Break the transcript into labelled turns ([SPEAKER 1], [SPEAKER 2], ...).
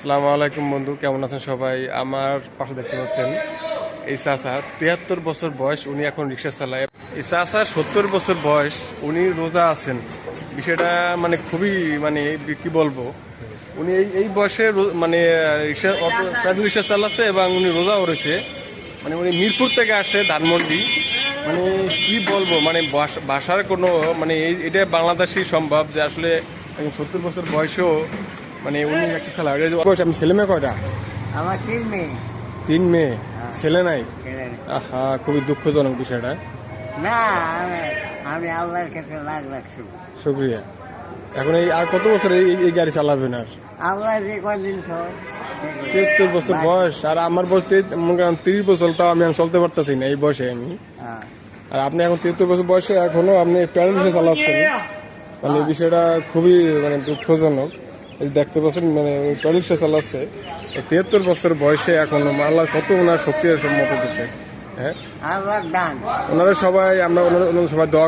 [SPEAKER 1] আসসালামু আলাইকুম বন্ধু, কেমন আছেন সবাই? আমার পাশে দেখতে পাচ্ছেন এই চাচা 73 বছর বয়স, উনি এখন রিক্সা চালায়। এই চাচার 70 বছর বয়স, উনি রোজা আছেন। বিষয়টা মানে খুবই মানে কি বলবো, উনি এই বয়সে মানে রিক্সা প্যাডেল রিক্সা চালাচ্ছে এবং উনি রোজাও রয়েছে। মানে উনি মিরপুর থেকে আসছে ধানমন্ডি। মানে কি বলবো, মানে ভাষার কোনো মানে এটা বাংলাদেশেই সম্ভব যে আসলে 70 বছর বয়সেও মানে উনি একটা খেলা। আমি ছেলে মেয়ে কয়টা?
[SPEAKER 2] আমার 3 মেয়ে।
[SPEAKER 1] 3 মেয়ে, ছেলে নাই?
[SPEAKER 2] ছেলে নেই।
[SPEAKER 1] আহা, খুবই দুঃখজনক বিষয়টা।
[SPEAKER 2] না, আমি আল্লাহর কাছে লাখ লাখ
[SPEAKER 1] শুক্রিয়া। এখন এই আর কত বছর এই গাড়ি চালাবেন? আর
[SPEAKER 2] আল্লাহ যে কদিন তো
[SPEAKER 1] 73 বছর বয়স, আর আমার বয়স 30 বছর, তাও আমি চলতে পারতেছি না এই বয়সে আমি। আর আপনি এখন 73 বছর বয়সে এখনো আপনি প্যাডেল রিক্সা চালাচ্ছেন, মানে এই বিষয়টা খুবই মানে দুঃখজনক। এই দেখতে পাচ্ছেন মানে প্যাডেল রিক্সা চালাচ্ছে 73 বছর বয়সে এখনো। আল্লাহ কত ওনার শক্তি সম্মত দিচ্ছে। হ্যাঁ,
[SPEAKER 2] আল্লাহর দান।
[SPEAKER 1] ওনারা সবাই আমরা ওনারা সবাই দোয়া